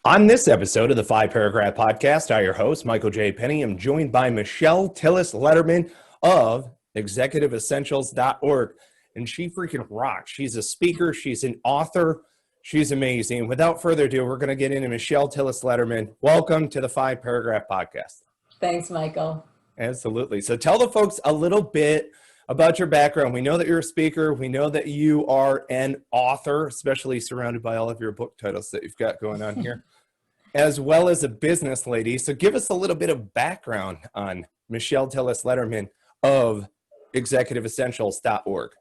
On this episode of the Five Paragraph Podcast, I, your host, Michael J. Penney, am joined by Michelle Tillis Lederman of executiveessentials.org. And she freaking rocks. She's a speaker. She's an author. She's amazing. Without further ado, we're going to get into Michelle Tillis Lederman. Welcome to the Five Paragraph Podcast. Thanks, Michael. Absolutely. So tell the folks a little bit about your background. We know that you're a speaker. We know that you are an author, especially surrounded by all of your book titles that you've got going on here, as well as a business lady. So give us a little bit of background on Michelle Tillis Lederman of executiveessentials.org.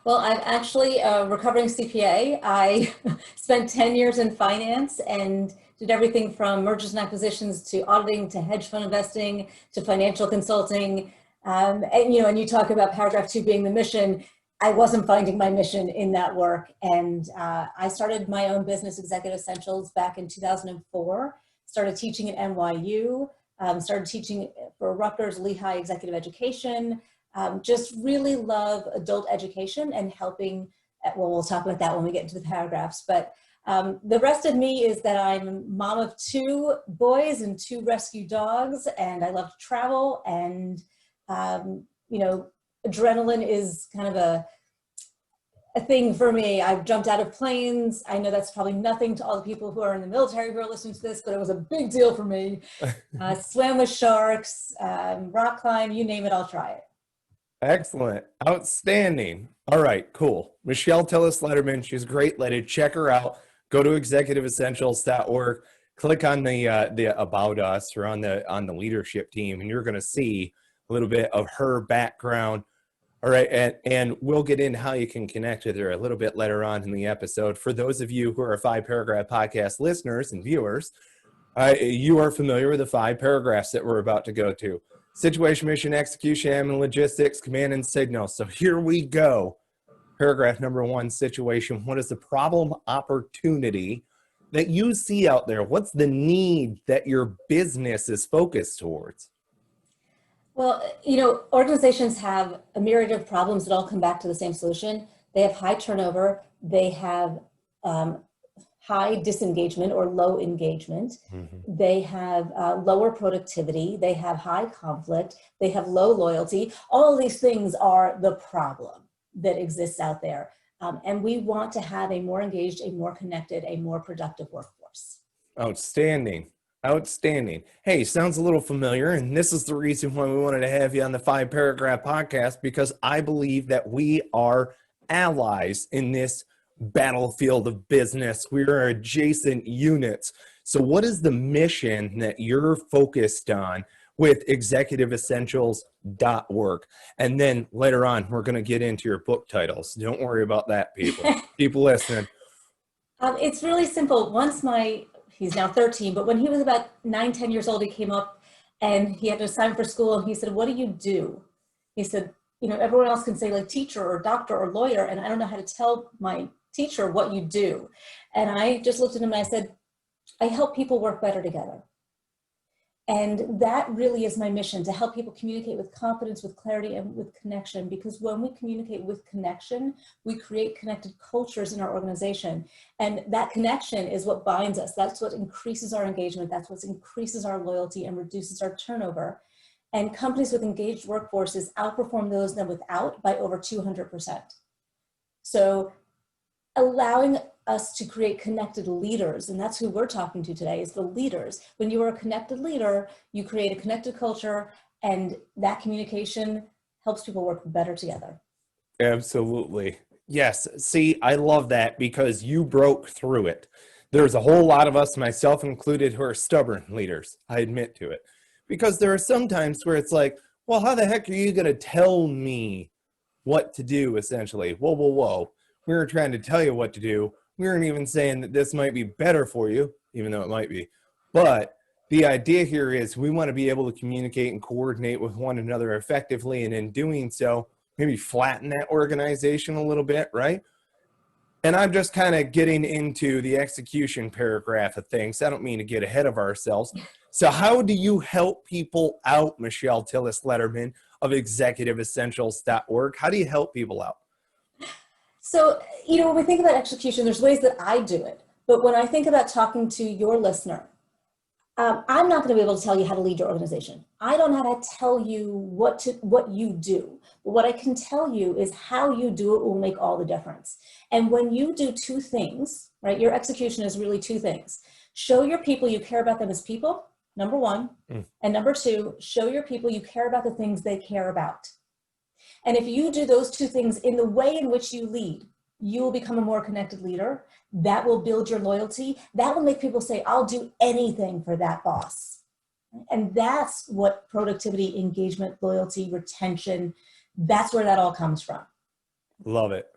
Well, I'm actually a recovering CPA. I spent 10 years in finance and did everything from mergers and acquisitions to auditing to hedge fund investing to financial consulting. And you talk about paragraph 2 being the mission. I wasn't finding my mission in that work. And I started my own business, Executive Essentials, back in 2004. Started teaching at NYU, started teaching for Rutgers, Lehigh Executive Education. Just really love adult education and helping. Well, we'll talk about that when we get into the paragraphs. But the rest of me is that I'm mom of 2 boys and 2 rescue dogs, and I love to travel. And adrenaline is kind of a thing for me. I've jumped out of planes. I know that's probably nothing to all the people who are in the military who are listening to this, but it was a big deal for me. Swam with sharks, rock climb, you name it, I'll try it. Excellent. Outstanding. All right, cool. Michelle Tillis Lederman, she's a great lady. Check her out. Go to executiveessentials.org. Click on the About Us or on the leadership team, and you're going to see a little bit of her background. All right, and we'll get into how you can connect with her a little bit later on in the episode. For those of you who are Five Paragraph Podcast listeners and viewers, you are familiar with the 5 paragraphs that we're about to go to. Situation, mission, execution, and logistics, command, and signal. So here we go. Paragraph number 1, situation. What is the problem opportunity that you see out there? What's the need that your business is focused towards? Well, organizations have a myriad of problems that all come back to the same solution. They have high turnover. They have high disengagement or low engagement. Mm-hmm. They have lower productivity. They have high conflict. They have low loyalty. All of these things are the problem that exists out there. And we want to have a more engaged, a more connected, a more productive workforce. Outstanding. Outstanding. Hey, sounds a little familiar, and this is the reason why we wanted to have you on the 5 Paragraph Podcast, because I believe that we are allies in this battlefield of business. We are adjacent units. So what is the mission that you're focused on with executiveessentials.org? And then later on, we're going to get into your book titles. Don't worry about that, people. People listening. It's really simple. He's now 13, but when he was about 9, 10 years old, he came up and he had to sign for school. And he said, "What do you do?" He said, everyone else can say like teacher or doctor or lawyer, and I don't know how to tell my teacher what you do. And I just looked at him and I said, "I help people work better together." And that really is my mission, to help people communicate with confidence, with clarity, and with connection. Because when we communicate with connection, we create connected cultures in our organization. And that connection is what binds us. That's what increases our engagement. That's what increases our loyalty and reduces our turnover. And companies with engaged workforces outperform those that without by over 200%. So allowing us to create connected leaders, and that's who we're talking to today, is the leaders. When you are a connected leader, you create a connected culture, and that communication helps people work better together. Absolutely. Yes. See, I love that because you broke through it. There's a whole lot of us, myself included, who are stubborn leaders. I admit to it. Because there are some times where it's like, well, how the heck are you going to tell me what to do, essentially? Whoa. We were trying to tell you what to do. We weren't even saying that this might be better for you, even though it might be. But the idea here is we want to be able to communicate and coordinate with one another effectively. And in doing so, maybe flatten that organization a little bit, right? And I'm just kind of getting into the execution paragraph of things. I don't mean to get ahead of ourselves. So how do you help people out, Michelle Tillis Lederman of executiveessentials.org? How do you help people out? So, when we think about execution, there's ways that I do it. But when I think about talking to your listener, I'm not going to be able to tell you how to lead your organization. I don't know how to tell you what you do. But what I can tell you is how you do it will make all the difference. And when you do two things, right, your execution is really two things. Show your people you care about them as people, number one. And number two, show your people you care about the things they care about. And if you do those two things in the way in which you lead, you will become a more connected leader. That will build your loyalty. That will make people say, I'll do anything for that boss. And that's what productivity, engagement, loyalty, retention, that's where that all comes from. Love it.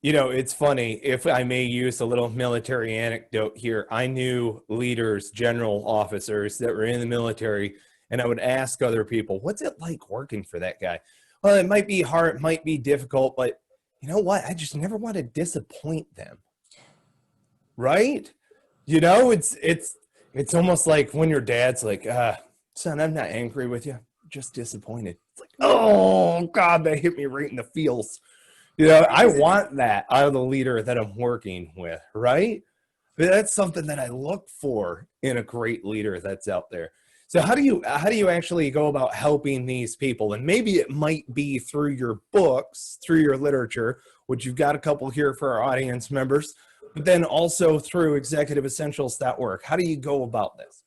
You know, it's funny, if I may use a little military anecdote here, I knew leaders, general officers that were in the military, and I would ask other people, what's it like working for that guy? Well, it might be hard, it might be difficult, but you know what? I just never want to disappoint them. Right? You know, it's almost like when your dad's like, son, I'm not angry with you, I'm just disappointed. It's like, oh God, that hit me right in the feels. You know, I want that out of the leader that I'm working with, right? But that's something that I look for in a great leader that's out there. So how do you actually go about helping these people? And maybe it might be through your books, through your literature, which you've got a couple here for our audience members, but then also through executiveessentials.org. How do you go about this?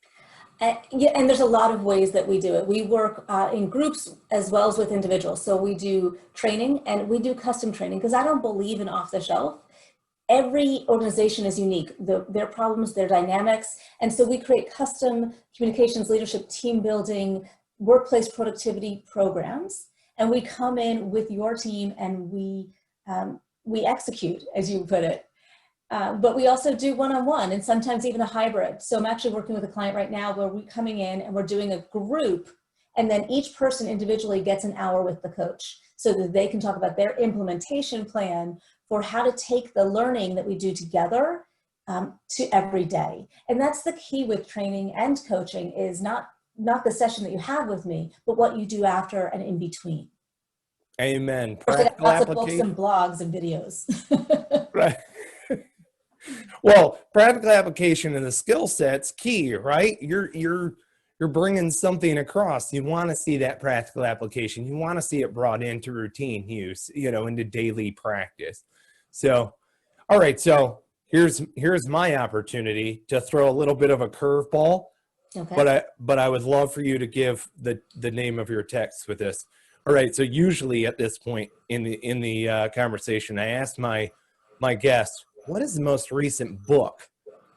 Yeah, and there's a lot of ways that we do it. We work in groups as well as with individuals. So we do training and we do custom training because I don't believe in off the shelf. Every organization is unique, their problems, their dynamics. And so we create custom communications, leadership, team building, workplace productivity programs. And we come in with your team and we execute, as you put it. But we also do one-on-one and sometimes even a hybrid. So I'm actually working with a client right now where we're coming in and we're doing a group, and then each person individually gets an hour with the coach so that they can talk about their implementation plan for how to take the learning that we do together to every day. And that's the key with training and coaching is not the session that you have with me, but what you do after and in between. Amen. Practical lots of books and blogs and videos. Right. Well, practical application and the skill set's key, right? You're bringing something across. You want to see that practical application. You want to see it brought into routine use, you know, into daily practice. So, all right. So here's my opportunity to throw a little bit of a curveball. Okay. But I would love for you to give the name of your text with this. All right. So usually at this point in the conversation, I asked my guest, what is the most recent book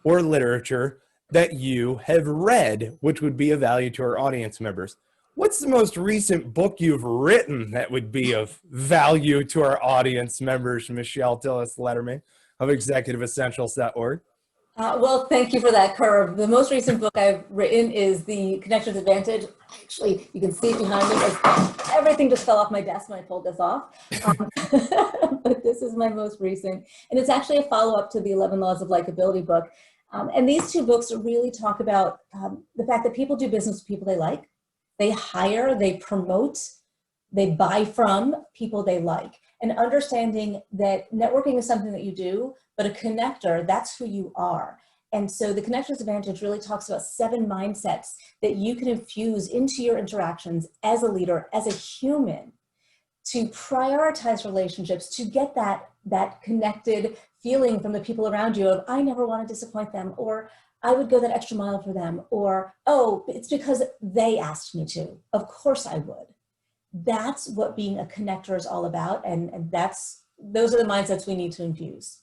or literature that you have read, which would be of value to our audience members? What's the most recent book you've written that would be of value to our audience members, Michelle Tillis Lederman of executiveessentials.org? Well, thank you for that curve. The most recent book I've written is The Connector's Advantage. Actually, you can see it behind me. Everything just fell off my desk when I pulled this off. But this is my most recent. And it's actually a follow-up to the 11 Laws of Likability book. And these two books really talk about the fact that people do business with people they like. They hire, they promote, they buy from people they like. And understanding that networking is something that you do, but a connector, that's who you are. And so the Connector's Advantage really talks about 7 mindsets that you can infuse into your interactions as a leader, as a human, to prioritize relationships, to get that connected feeling from the people around you of, I never want to disappoint them, or I would go that extra mile for them, or, oh, it's because they asked me to. Of course I would. That's what being a connector is all about. And those are the mindsets we need to infuse.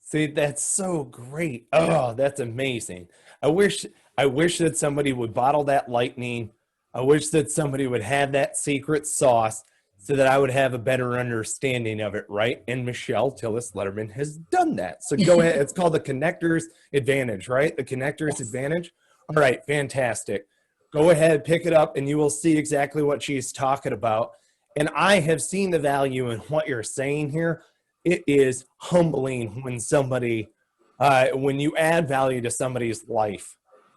See, that's so great. Oh, that's amazing. I wish that somebody would bottle that lightning. I wish that somebody would have that secret sauce so that I would have a better understanding of it, right? And Michelle Tillis Lederman has done that. So go ahead. It's called the Connector's Advantage, right? The Connector's Advantage. All right, fantastic. Go ahead, pick it up, and you will see exactly what she's talking about. And I have seen the value in what you're saying here. It is humbling when somebody, when you add value to somebody's life,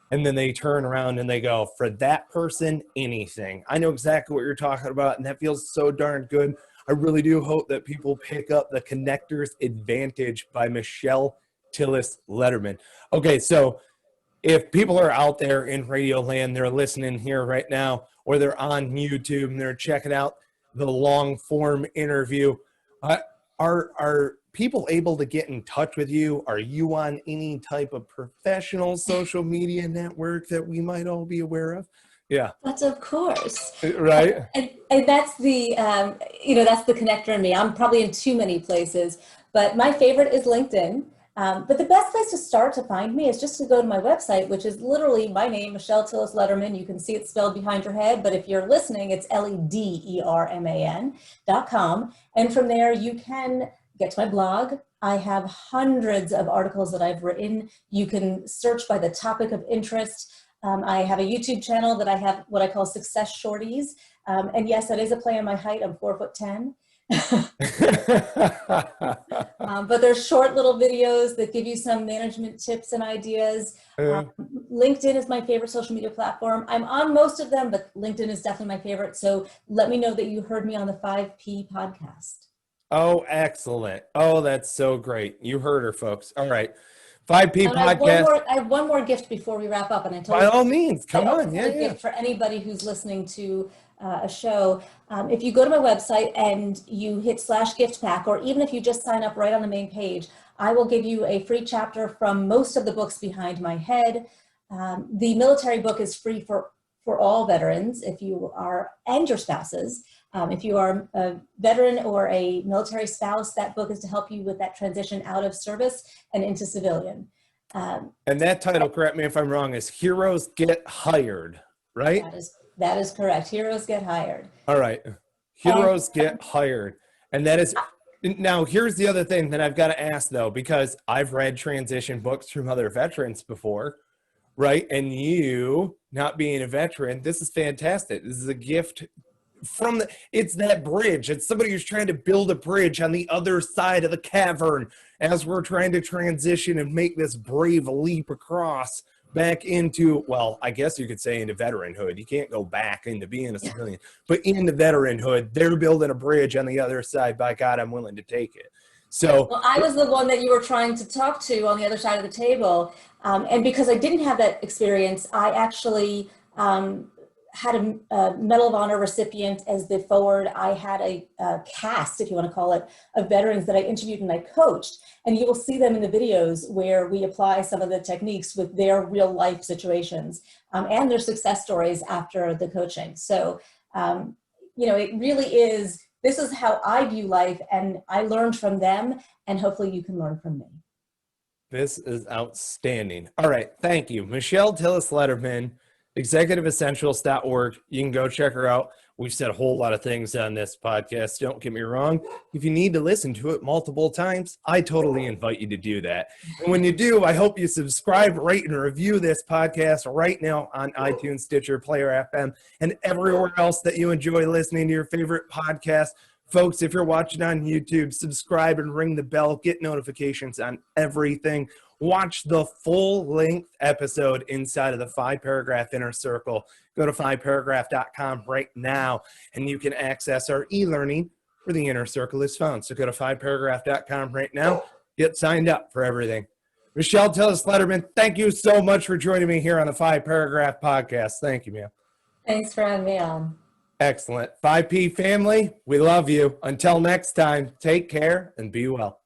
and then they turn around and they go, for that person, anything. I know exactly what you're talking about, and that feels so darn good. I really do hope that people pick up the Connector's Advantage by Michelle Tillis Lederman. Okay, so if people are out there in radio land, they're listening here right now, or they're on YouTube and they're checking out the long form interview, are people able to get in touch with you? Are you on any type of professional social media network that we might all be aware of? Yeah. But of course. Right. And that's the, that's the connector in me. I'm probably in too many places, but my favorite is LinkedIn. But the best place to start to find me is just to go to my website, which is literally my name, Michelle Tillis Lederman. You can see it spelled behind your head, but if you're listening, it's LEDERMAN.com. And from there, you can get to my blog. I have hundreds of articles that I've written. You can search by the topic of interest. I have a YouTube channel that I have what I call Success Shorties. And yes, that is a play on my height. I'm 4'10". But there's short little videos that give you some management tips and ideas. LinkedIn is my favorite social media platform. I'm on most of them, but LinkedIn is definitely my favorite. So let me know that you heard me on the 5P podcast. Oh, excellent. Oh, that's so great. You heard her, folks. All right. 5P And podcast. I have one more gift before we wrap up. And I told By you, all means, come on. Yeah, gift for anybody who's listening to a show. If you go to my website and you hit /gift pack, or even if you just sign up right on the main page, I will give you a free chapter from most of the books behind my head. The military book is free for all veterans if you are, and your spouses. If you are a veteran or a military spouse, that book is to help you with that transition out of service and into civilian. And that title, correct me if I'm wrong, is Heroes Get Hired, right? That is correct. Heroes Get Hired. All right. Heroes Get Hired. And that is, now here's the other thing that I've got to ask though, because I've read transition books from other veterans before, right? And you, not being a veteran, this is fantastic. This is a gift from it's that bridge. It's somebody who's trying to build a bridge on the other side of the cavern as we're trying to transition and make this brave leap across back into, well, I guess you could say into veteranhood. You can't go back into being a civilian, but into veteranhood, they're building a bridge on the other side. By God, I'm willing to take it. So well, I was the one that you were trying to talk to on the other side of the table. And because I didn't have that experience, I actually had a Medal of Honor recipient as the forward. I had a cast, if you want to call it, of veterans that I interviewed and I coached. And you will see them in the videos where we apply some of the techniques with their real life situations and their success stories after the coaching. So, it really is, this is how I view life, and I learned from them, and hopefully you can learn from me. This is outstanding. All right. Thank you. Michelle Tillis Lederman, executiveessentials.org. You can go check her out. We've said a whole lot of things on this podcast. Don't get me wrong. If you need to listen to it multiple times, I totally invite you to do that. And when you do, I hope you subscribe, rate, and review this podcast right now on iTunes, Stitcher, Player FM, and everywhere else that you enjoy listening to your favorite podcast. Folks, if you're watching on YouTube, subscribe and ring the bell. Get notifications on everything. Watch the full-length episode inside of the 5-Paragraph Inner Circle. Go to 5paragraph.com right now, and you can access our e-learning where the Inner Circle is found. So go to 5paragraph.com right now. Get signed up for everything. Michelle Tillis Lederman, thank you so much for joining me here on the 5-Paragraph Podcast. Thank you, ma'am. Thanks for having me on. Excellent. 5P family, we love you. Until next time, take care and be well.